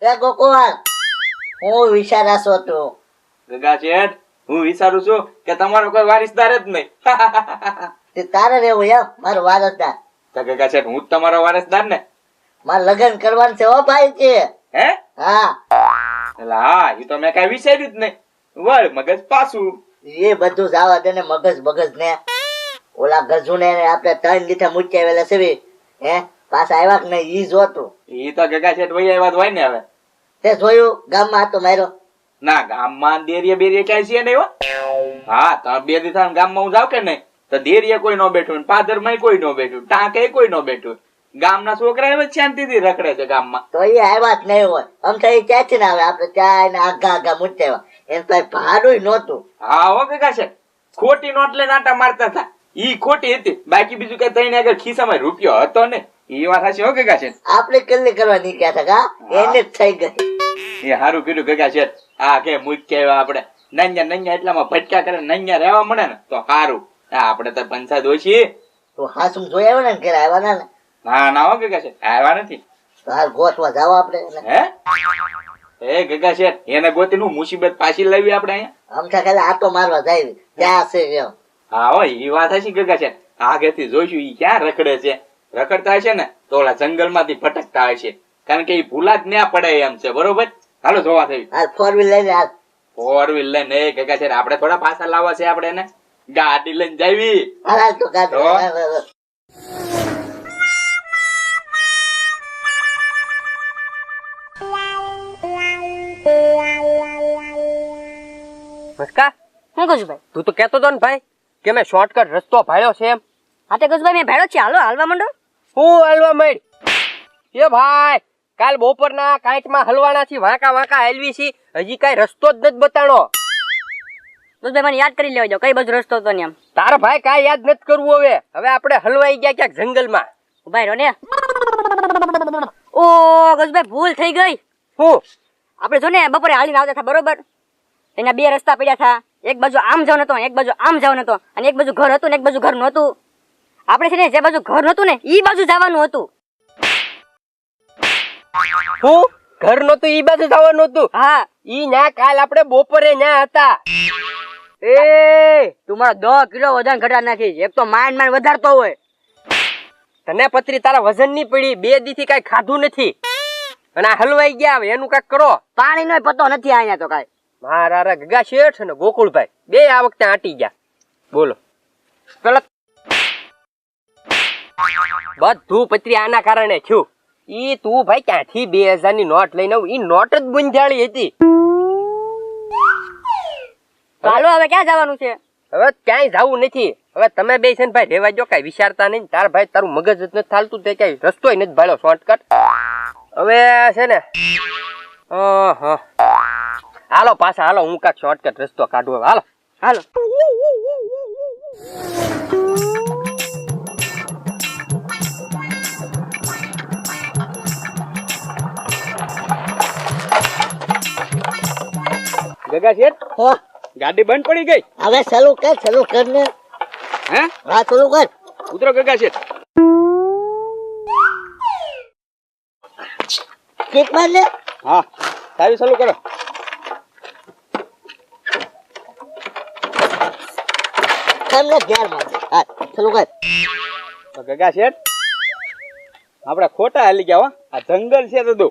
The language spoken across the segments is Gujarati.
એ ગોકુળ હું વિચારાશો તું ગગા શેઠ હું વિચારું છું કે તમારો કોઈ વારિસદાર જ નહીં. તે તારે રહેવું એમ મારો વારસદાર. તો ગગા શેઠ હું જ તમારો વારસદાર ને. મારે લગ્ન કરવાનું છે હો ભાઈ કે. હે હા એટલે હા એ તો મેં કઈ વિચાર્યું જ નહીં. વળ મગજ પાછું. એ બધું જવા દે ને મગજ બગજ ને. ઓલા ગજુ ને આપણે 3 લીધા મૂકી આવેલા છે હે પાછા આવ્યા કે નહીં ઈ જોતું. એ તો ગગા શેઠ વહી વાત હોય ને. હવે તે જોયું ગામમાં હતો માર્યો. ના ગામમાં દેરિયા બેરિયા ક્યાંય છે નહીં હો. હા તમે 2 દિવસ ગામમાં હું જાવ કે નહીં તો દેરિયા કોઈ ન બેઠું, પાદર માં કોઈ ન બેઠું, ટાંકે કોઈ ન બેઠું. ગામના છોકરા એમ શાંતિથી રખડે છે ગામમાં. તો એ આવ્યા જ નહીં હોય આમ તો એ ક્યાંથી ના આવે આપણે ત્યાં એને આગા આગા મૂકી આવ્યા એને તો ભાડું નહોતું. હા હો ગગા શેઠ ખોટી નોટ લઈને આટા મારતા હતા. ઈ ખોટી હતી બાકી બીજું કઈ તઈને આગળ ખિસ્સામાં રૂપિયો હતો ને. એ વાત સાચી હો ગગા શેઠ. આપણે કેટલી કરવા નીકળ્યા હતા કા એને જ થઈ ગઈ. એ સારું કીધું ગગા શેઠ. આ કે મૂકી આવ્યા આપણે નન્યા નન્યા એટલામાં ભટકા કરે નન્યા રહેવા મળે ને તો સારું. આપણે તો પંચાયત ઓછી. તો હાસુમ જોઈ આવ્યો ને ઘરે આવ્યા ને. ના ના હો ગગા શેઠ આવ્યા નથી. તો હાલ ગોતવા જાવ આપણે. હે એ ગગા શેઠ એને ગોતી નું મુસીબત પાછી લાવી આપણે અહીંયા. આમ ખાલી આટો મારવા જાય ત્યાં છે એમ. હા હો એ વાત હશે ગગા શેઠ. આગળથી જોઈશું ઈ ક્યાં રખડે છે. રખડતા હશે ને તો ઓલા જંગલ માંથી ભટકતા હશે કારણ કે ઈ ભૂલા જ ના પડે એમ છે. બરોબર હાલો જોવા થઈ. હાલ 4 વ્હીલ લઈને હાલ. 4 વ્હીલ લઈને ગગા શેઠ આપણે થોડા પાછા લાવવા છે. આપણે એને ગાડી લઈને જાવી. હાલ હાલ તો કાઢો. મસ્કા હું ગજુભાઈ તું તો કહેતો હતો ને ભાઈ કે મેં શોર્ટકટ રસ્તો ભાળ્યો છે એમ. હા તે ગજુભાઈ મેં ભેળો છે હાલો હાલવા માંડો. હું હલવા માંડ એ ભાઈ કાલ બપોરના કાંઈટમાં હલવાના થી વાંકા વાંકા હલવી છી હજી કઈ રસ્તો જ નથી બતાણો. ગજુભાઈ મને યાદ કરી લેવા દો કઈ બાજુ રસ્તો હતો ને એમ. તારા ભાઈ કાંઈ યાદ નથી કરવું. હવે આપણે હલવાઈ ગયા ક્યાંક જંગલમાં. ઉભા રહ્યો ને. ઓ ગજુભાઈ ભૂલ થઈ ગઈ. હું આપણે જો ને બપોરે હાલીને આવતા હતા બરોબર. એના 2 રસ્તા પડ્યા હતા. એક બાજુ આમ જવાનું હતો એક બાજુ આમ જવાનું હતો અને એક બાજુ ઘર હતું ને એક બાજુ ઘર નહોતું. આપણે છે ને જે બાજુ ઘર નહોતું ને ઈ બાજુ જવાનું હતું. હું ઘર નહોતું ઈ બાજુ જવાનું હતું. હા ઈ ના કાલ આપણે બપોરે ના હતા. એ તું મારો 10 કિલો વજન ઘટાડી નાખી. એક તો માંડ માંડ વધારતો હોય. તને પત્રી તારા વજન ની પડી 2 દી થી કઈ ખાધું નથી અને આ હલવાઈ ગયા. હવે એનું કઈક કરો. પાણી નો પતો નથી અહીંયા તો કઈ. મારા ગગા શેઠ અને ગોકુળભાઈ 2 આ વખતે આટી ગયા. બોલો પેલા બધું પત્રી આના કારણે થયું. ઈ તું ભાઈ ક્યાંથી 2000 ની નોટ લઈને આવું. ઈ નોટ જ ગુંજાળી હતી. ચાલો હવે ક્યાં જવાનું છે? હવે ક્યાંય જવું નથી. હવે તમે બે છે ને ભાઈ રેવા જો કઈ વિચારતા નહીં. તાર ભાઈ તારું મગજ જ નથી ચાલતું તે કઈ રસ્તો નથી ભાળ્યો શોર્ટકટ. હવે છે ને હાલો પાછા હાલો હું કાંક શોર્ટકટ રસ્તો કાઢું. હાલો હાલો. ગગા શેઠ હો ગાડી બંધ પડી ગઈ. હવે ચાલુ કર ને. હે હા ચાલુ કર. ઉતરો ગગા શેઠ. કિક માર લે. હા ચાવી ચાલુ કરો. તમને ઘેર માર. હા ચાલુ કર. તો ગગા શેઠ આપણે ખોટા હાલી ગયા હો. આ જંગલ છે તો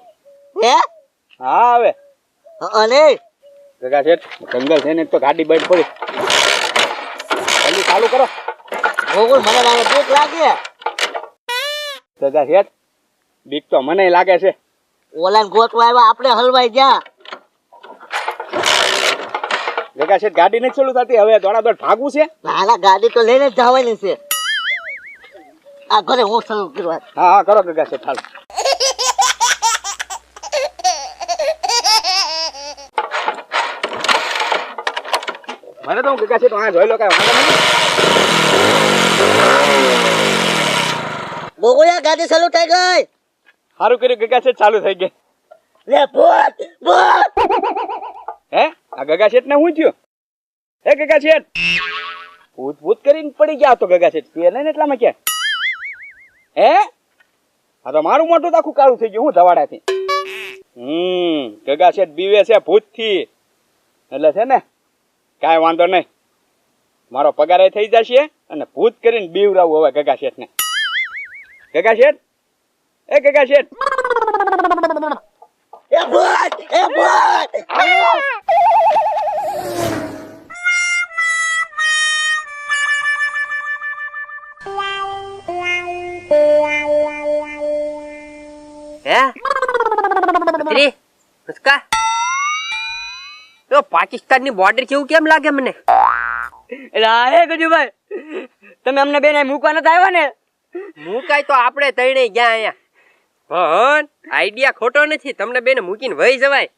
હે હા હવે અને ગગા શેઠ જંગલ છે ને તો ગાડી બંધ પડી. જલ્દી ચાલુ કરો. ગોકુળ મને લાગે ભૂખ લાગે. ગગા શેઠ બીક તો મને લાગે છે. ઓલાને ગોતવા આવ્યા આપણે હલવાઈ ગયા. ગગા શેઠ ગાડી નથી ચાલુ થતી. હવે દોડાદોડ ભાગવું છે. નાના ગાડી તો લઈને જ જવાની છે. આ ઘરે હું ચાલુ કરવા. હા હા કરો ગગા શેઠ ચાલો. મને તો ગગા શેઠ આ જોઈ લો કઈ વાંધો નહીં. ગોકુળિયા ગાડી ચાલુ થઈ ગઈ. સારું કર્યું ગગા શેઠ ચાલુ થઈ ગઈ. લે ભૂત ભૂત. હે આ ગગા શેઠ ને શું થયું? હે ગગા શેઠ ભૂત ભૂત કરીને પડી ગયા તો ગગા શેઠ પીએ ને એટલામાં ક્યાં? હે આ તો મારું મોટું આખું કાળું થઈ ગયું. હું ધવાડાથી ગગા શેઠ બીવે છે ભૂત થી, એટલે છે ને કાંઈ વાંધો નહીં, મારો પગાર થઈ જશે અને ભૂત કરીને બીવરાવું હવે ગગા શેઠ ને. ગગા શેઠ, એ ગગા શેઠ, એ ભૂત, એ ભૂત! હે રી મુસ્કા તો પાકિસ્તાનની બોર્ડર જેવું કેમ લાગે મને? હે ગજુભાઈ, તમે અમને બેને મૂકવા નતા આવ્યા ને? મુકાય તો આપણે તઈને ગયા અહીંયા. પણ આઈડિયા ખોટો નથી, તમને બેને મૂકીને વહી જવાય.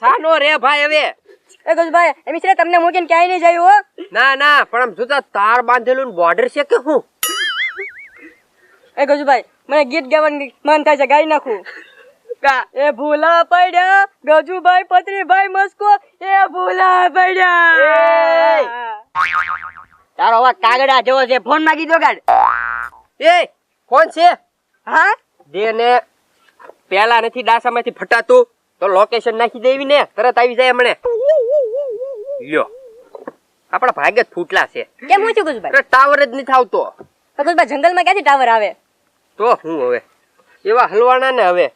સાનો રે ભાઈ હવે. એ ગજુભાઈ, એમ છે તમને મૂકીને ક્યાંય નહીં જાય હો. ના ના, પણ આમ જોતા તાર બાંધેલું બોર્ડર છે કે હું? એ ગજુભાઈ, મને ગીત ગાવાનું મન થાય છે, ગાઈ નાખું. એ ભૂલા પડ્યા ગજુભાઈ પત્રીભાઈ મસ્કો, એ ભૂલા પડ્યા. તારો અવાજ કાગડા જેવો છે, ફોન માં ગીતો ગાડ. એ કોણ છે? હા, જેને પેલા નથી ડાસામાંથી ફટાતું તો લોકેશન નાખી દેવી ને, તરત આવી જાય હમણે. લ્યો, આપણા ભાગ્ય જ ફૂટલા છે. કેમ હું છું ગજુભાઈ? ટાવર જ નથી આવતો. ગજુભાઈ, જંગલમાં ક્યાંથી ટાવર આવે? તો હું હવે એવા હલવાના ને હવે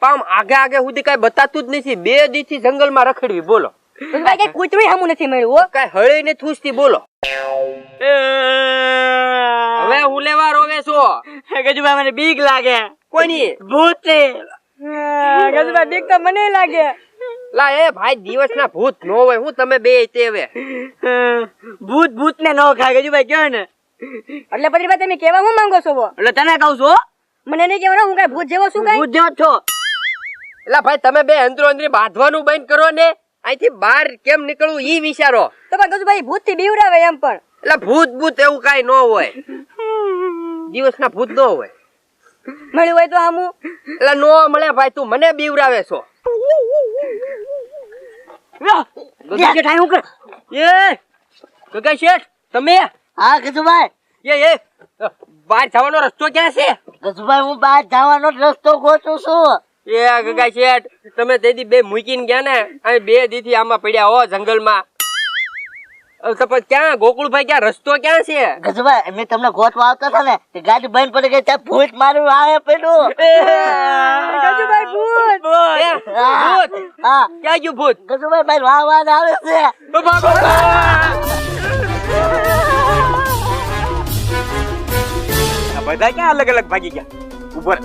પામ આગે આગે સુધી કઈ બતાતું જ નથી. 2 દીથી જંગલમાં રખડવી, બોલો. ગજુભાઈ, કઈ કૂતરું હમું નથી મળ્યું હો. કઈ હળી ને થૂસતી, બોલો. હવે હું લેવા રોવે છો? ગજુભાઈ, મને બીક લાગે. કોની? ભૂત છે. ગજુભાઈ, બીક તો મને લાગે. લા એ ભાઈ, દિવસના ભૂત નો હોય, હું તમે બે તે હવે ભૂત ભૂત ને નો ખાય ગજુભાઈ, કયો ને. એટલે પત્રીભાઈ, તમે કેવા હું માંગો છો? એટલે તને કહું છું, મને નહીં કહેવાનું. હું કઈ ભૂત જેવો છું? કઈ ભૂત જેવો છો? એટલે ભાઈ, તમે બે અંદરો અંદરી બાંધવાનું બંધ કરો ને, અહીંથી બહાર કેમ નીકળવું ઈ વિચારો. તો પણ ગજુભાઈ, ભૂત થી બીવરાવે એમ પણ. એટલે ભૂત ભૂત એવું કઈ ન હોય, દિવસના ભૂત ન હોય. મળ્યું હોય તો આમું. એટલે નો મળે ભાઈ, તું મને બીવરાવે છો. ગજુભાઈ, ટાઈમ હું કર. એ ગગા શેઠ, તમે હા ગજુભાઈ, એ બહાર જવાનો રસ્તો ક્યાં છે? ગજુભાઈ, હું બહાર જવાનો જ રસ્તો ગોતું છું. એ ગગા શેઠ, તમે તેથી બે મૂકીને ગયા ને, અહીં 2 દીથી આમાં પડ્યા હો જંગલમાં. તો પછી ક્યાં ગોકુળભાઈ, ક્યાં રસ્તો ક્યાં છે? ગજુભાઈ, મેં તમને ગોતવા આવતા હતા ને, તે ગાડી બંધ પડી ગઈ, ત્યાં ભૂત મારું આવે પેલું. ગજુભાઈ, ભૂત. એ, ભૂત હા ક્યાં ગયું ભૂત? ગજુભાઈ, ભાઈ વાહ આવે છે. તો ભાગો. આ બધા ક્યાં અલગ અલગ ભાગી ગયા? ઉપર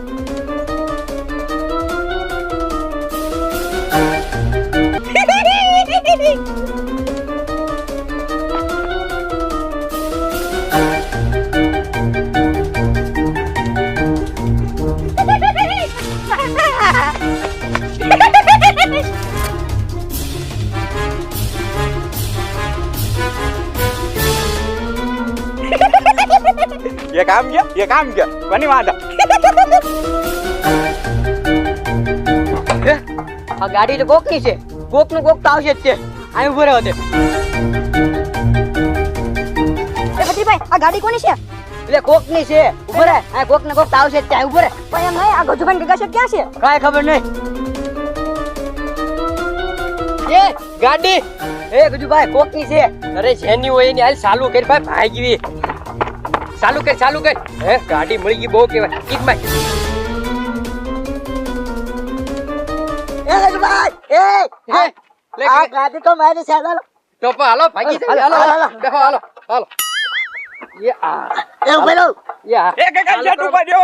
ये काम किया बनी वादा. આ ગાડી તો કોકની છે, કોક નું કોક તો આવશે જ છે. અહીં ઉભો રહ્યો તે. એ પતિભાઈ, આ ગાડી કોની છે? એટલે કોકની છે, ઉભો રહે. આ કોક ને કોક તો આવશે જ છે, ઉભો રહે. પણ એમ નહીં, આ ગજુભાઈ ગગા છે ક્યાં છે? કાંઈ ખબર નહીં. એ ગાડી, એ ગજુભાઈ, કોકની છે. અરે જેની હોય એની હાલ ચાલુ કરી ભાઈ, ભાગવી. ચાલુ કર. હે, ગાડી મળી ગઈ, બહુ કેવાય. ઈક ભાઈ, એ ગજુભાઈ, આ ગાડી તો મારી છે. હાલો. તો પણ હાલો, ભાગી જાય. હાલો, હાલો. બેહો, હાલો. એ આ એ ઉભો રહો. યા એ ગગા શેઠ ઉપર જો.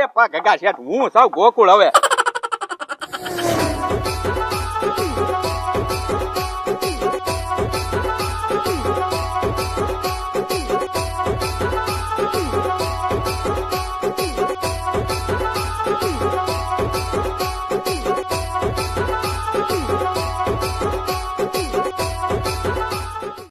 એ પા ગગા શેઠ, હું સાવ ગોકુળ હવે.